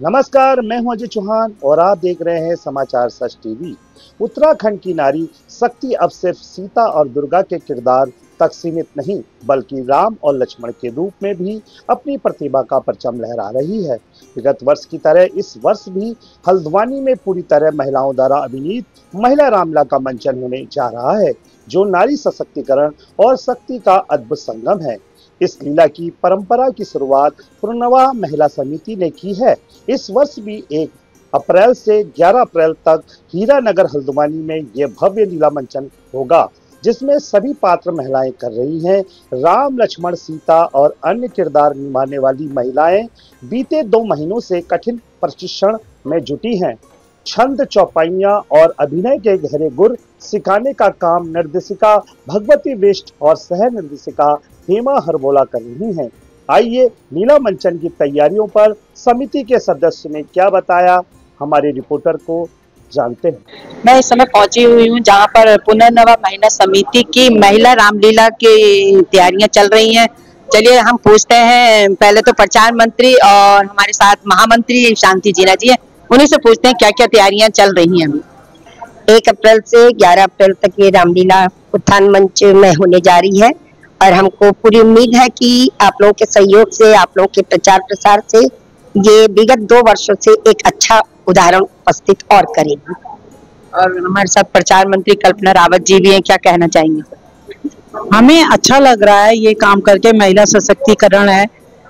नमस्कार, मैं हूं अजय चौहान और आप देख रहे हैं समाचार सच टीवी। उत्तराखंड की नारी शक्ति अब सिर्फ सीता और दुर्गा के किरदार तक सीमित नहीं, बल्कि राम और लक्ष्मण के रूप में भी अपनी प्रतिभा का परचम लहरा रही है। विगत वर्ष की तरह इस वर्ष भी हल्द्वानी में पूरी तरह महिलाओं द्वारा अभिनीत महिला रामलीला का मंचन होने जा रहा है, जो नारी सशक्तिकरण और शक्ति का अद्भुत संगम है। इस लीला की परंपरा की शुरुआत पुरनवा महिला समिति ने की है। इस वर्ष भी 1 अप्रैल से 11 अप्रैल तक हीरानगर हल्द्वानी में यह भव्य लीला मंचन होगा, जिसमें सभी पात्र महिलाएं कर रही हैं। राम, लक्ष्मण, सीता और अन्य किरदार निभाने वाली महिलाएं बीते 2 महीनों से कठिन प्रशिक्षण में जुटी हैं। छंद, चौपाइयां और अभिनय के गहरे गुर सिखाने का काम निर्देशिका भगवती वेस्ट और सह निर्देशिका हेमा हरबोला कर रही हैं। आइए लीला मंचन की तैयारियों पर समिति के सदस्य ने क्या बताया, हमारे रिपोर्टर को जानते हैं। मैं इस समय पहुंची हुई हूं जहां पर पुनर्नवा महिला समिति की महिला रामलीला की तैयारियां चल रही हैं। चलिए हम पूछते हैं, पहले तो प्रचार मंत्री और हमारे साथ महामंत्री शांति जीना जी हैं, उन्हीं से पूछते हैं क्या क्या तैयारियां चल रही हैं। अभी 1 अप्रैल से 11 अप्रैल तक ये रामलीला उत्थान मंच में होने जा रही है और हमको पूरी उम्मीद है कि आप लोगों के सहयोग से, आप लोगों के प्रचार प्रसार से ये विगत 2 वर्षों से एक अच्छा उदाहरण उपस्थित और करेगी। और हमारे साथ प्रचार मंत्री कल्पना रावत जी भी हैं, क्या कहना चाहेंगे? हमें अच्छा लग रहा है ये काम करके, महिला सशक्तिकरण है।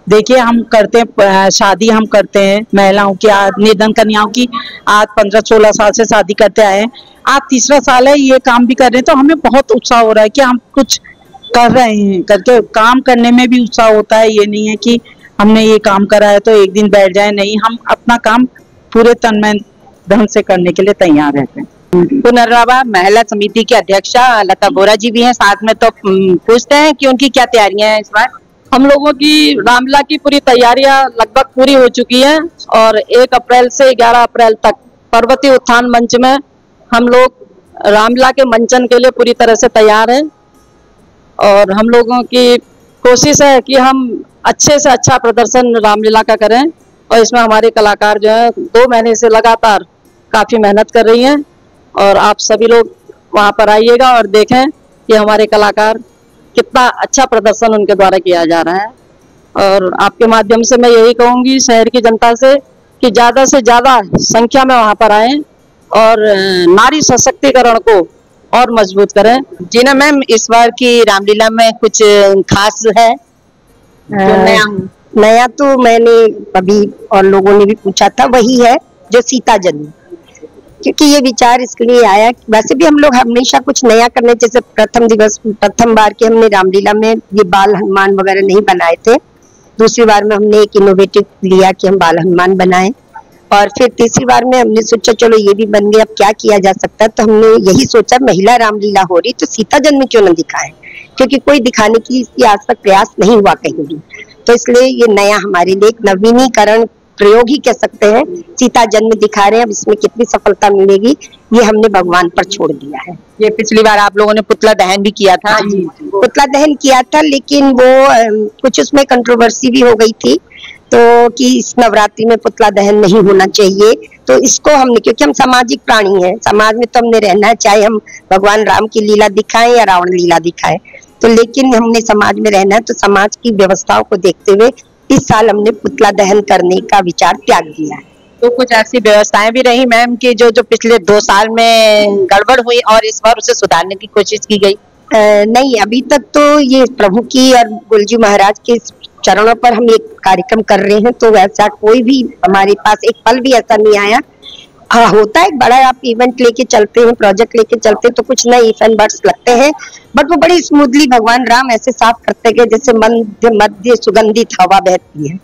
देखिए हम करते हैं शादी, हम करते हैं महिलाओं की, निर्धन कन्याओं की आज 15-16 साल से शादी करते आए हैं। आज 3रा साल है ये काम भी कर रहे हैं, तो हमें बहुत उत्साह हो रहा है कि हम कुछ कर रहे हैं। करके काम करने में भी उत्साह होता है। ये नहीं है कि हमने ये काम करा है तो एक दिन बैठ जाए, नहीं, हम अपना काम पूरे तन्मय धन से करने के लिए तैयार रहते हैं। पुनर्नवा महिला समिति की अध्यक्षा लता बोरा जी भी हैं साथ में, तो पूछते हैं कि उनकी क्या तैयारियां हैं इस बार। हम लोगों की रामलीला की पूरी तैयारियां लगभग पूरी हो चुकी हैं और 1 अप्रैल से 11 अप्रैल तक पर्वतीय उत्थान मंच में हम लोग रामलीला के मंचन के लिए पूरी तरह से तैयार हैं। और हम लोगों की कोशिश है कि हम अच्छे से अच्छा प्रदर्शन रामलीला का करें, और इसमें हमारे कलाकार जो है 2 महीने से लगातार काफ़ी मेहनत कर रही हैं। और आप सभी लोग वहाँ पर आइएगा और देखें कि हमारे कलाकार कितना अच्छा प्रदर्शन उनके द्वारा किया जा रहा है। और आपके माध्यम से मैं यही कहूँगी शहर की जनता से कि ज़्यादा से ज़्यादा संख्या में वहाँ पर आएँ और नारी सशक्तिकरण को और मजबूत करें। जी ना मैम, इस बार की रामलीला में कुछ खास है जो नया तो मैंने अभी और लोगों ने भी पूछा था, वही है जो सीता जन्म, क्योंकि ये विचार इसके लिए आया। वैसे भी हम लोग हमेशा कुछ नया करने, जैसे प्रथम बार की हमने रामलीला में ये बाल हनुमान वगैरह नहीं बनाए थे। दूसरी बार में हमने एक इनोवेटिव लिया कि हम बाल हनुमान बनाए, और फिर तीसरी बार में हमने सोचा चलो ये भी बन गया, अब क्या किया जा सकता है। तो हमने यही सोचा महिला रामलीला हो रही तो सीता जन्म क्यों न दिखाएं, क्योंकि कोई दिखाने की आज तक प्रयास नहीं हुआ कहीं भी। तो इसलिए ये नया हमारे लिए एक नवीनीकरण प्रयोग ही कह सकते हैं। सीता जन्म दिखा रहे हैं, अब इसमें कितनी सफलता मिलेगी ये हमने भगवान पर छोड़ दिया है। ये पिछली बार आप लोगों ने पुतला दहन भी किया था। पुतला दहन किया था, लेकिन वो कुछ उसमें कंट्रोवर्सी भी हो गई थी, तो कि इस नवरात्रि में पुतला दहन नहीं होना चाहिए। तो इसको हमने, क्योंकि हम सामाजिक प्राणी हैं, समाज में तो हमने रहना है, चाहे हम भगवान राम की लीला दिखाएं या रावण लीला दिखाएं, तो लेकिन हमने समाज में रहना है, तो समाज की व्यवस्थाओं को देखते हुए इस साल हमने पुतला दहन करने का विचार त्याग दिया है। तो कुछ ऐसी व्यवस्थाएं भी रही मैम कि जो पिछले 2 साल में गड़बड़ हुई और इस बार उसे सुधारने की कोशिश की गई? नहीं, अभी तक तो ये प्रभु की और गुलजी महाराज के चरणों पर हम एक कार्यक्रम कर रहे हैं, तो वैसा कोई भी हमारे पास एक पल भी ऐसा नहीं आया। हाँ, होता है बड़ा, आप इवेंट लेके चलते हैं, प्रोजेक्ट लेके चलते हैं, तो कुछ नए इफेंट बर्ड्स लगते हैं, बट वो बड़ी स्मूथली भगवान राम ऐसे साफ करते गए जैसे मध्य सुगंधित हवा बहती है,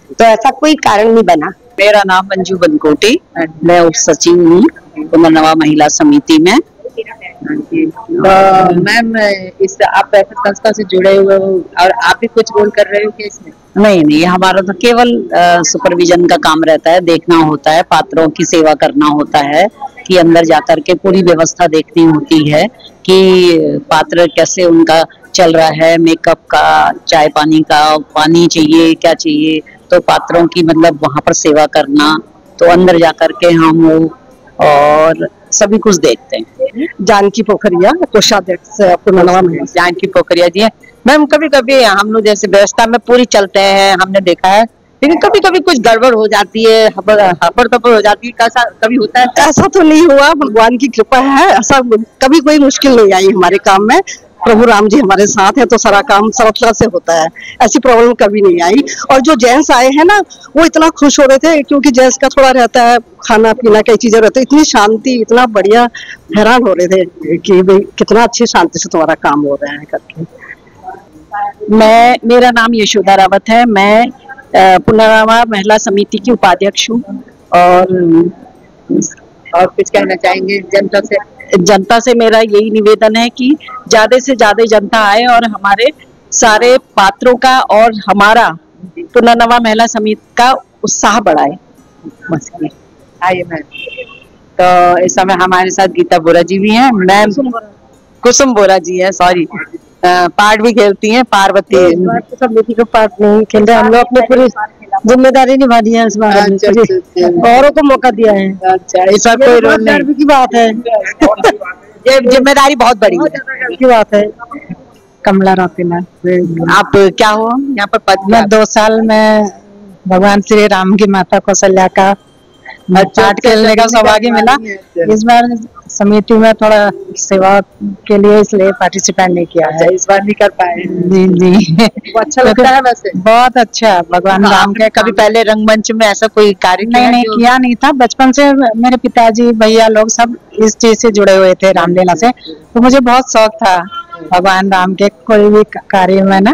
तो ऐसा कोई कारण नहीं बना। मेरा नाम मंजू बनकोटी, मैं उप सचिव हूँ पुनर्नवा महिला समिति में। मैम, इस आप बैठक संस्था से जुड़े हुए हो और आप भी कुछ रोल कर रहे हो क्या इसमें? नहीं, हमारा तो केवल सुपरविजन का काम रहता है, देखना होता है, पात्रों की सेवा करना होता है कि अंदर जाकर के पूरी व्यवस्था देखनी होती है कि पात्र कैसे उनका चल रहा है, मेकअप का, चाय पानी का, पानी चाहिए क्या चाहिए, तो पात्रों की मतलब वहां पर सेवा करना, तो अंदर जा करके हम और सभी कुछ देखते हैं। जानकी पोखरिया कोषाध्यक्ष पुनर्नवा महिला जानकी पोखरिया जी है मैम। कभी कभी हम लोग जैसे व्यवस्था में पूरी चलते हैं, हमने देखा है, लेकिन कभी कभी कुछ गड़बड़ हो जाती है, हबड़ तबड़ हो जाती है। कैसा कभी होता है? ऐसा तो नहीं हुआ, भगवान की कृपा है, ऐसा कभी कोई मुश्किल नहीं आई हमारे काम में। प्रभु राम जी हमारे साथ है तो सारा काम सरलता से होता है, ऐसी प्रॉब्लम कभी नहीं आई। और जो जेंट्स आए हैं ना, वो इतना खुश हो रहे थे, क्योंकि जेंट्स का थोड़ा रहता है खाना पीना कई चीजें रहती है, इतनी शांति, इतना बढ़िया, हैरान हो रहे थे कि भाई कितना अच्छी शांति से तुम्हारा काम हो रहा है करके। मेरा नाम यशोदा रावत है, मैं पुनर्नवा महिला समिति की उपाध्यक्ष हूँ। और कुछ कहना चाहेंगे जनता से? जनता से मेरा यही निवेदन है कि ज्यादा से ज्यादा जनता आए और हमारे सारे पात्रों का और हमारा पुनर्नवा महिला समिति का उत्साह बढ़ाए। आइए मैम। तो इस समय हमारे साथ गीता बोरा जी भी हैं, मैम कुसुम बोरा जी है, सॉरी, पार्ट भी खेलती हैं, पार्वती समिति को पार्ट नहीं खेल रहे, हम लोग अपनी पूरी जिम्मेदारी निभा दी है इस बार, औरों को मौका दिया है। अच्छा, इस बार कोई रोल नहीं की बात है, ये जिम्मेदारी बहुत बड़ी की बात है। कमला रौतेला। आप क्या हो यहाँ पर पद? मैं 2 साल में भगवान श्री राम की माता कौशल्या का पाठ खेलने का सौभाग्य मिला। इस बार समिति में थोड़ा सेवा के लिए इसलिए पार्टिसिपेट नहीं किया है, इस बार नहीं कर पाए। जी जी। अच्छा लगता है वैसे? बहुत अच्छा, भगवान राम के। कभी पहले रंगमंच में ऐसा कोई कार्य नहीं किया नहीं था। बचपन से मेरे पिताजी भैया लोग सब इस चीज से जुड़े हुए थे, रामलीला से, तो मुझे बहुत शौक था भगवान राम के कोई भी कार्य में ना।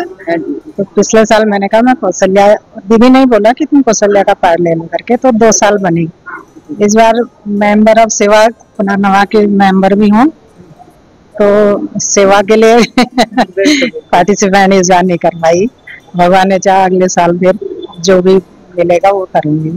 तो पिछले साल मैंने कहा मैं कौशल्या, दीदी नहीं बोला कि तुम कौशल्या का पार ले लो करके, तो 2 साल बनी। इस बार मेंबर ऑफ सेवा पुनर्नवा के मेंबर भी हूँ, तो सेवा के लिए पार्टिसिपेट इस बार नहीं कर पाई। भगवान ने चाहा अगले साल फिर जो भी मिलेगा वो करूंगी।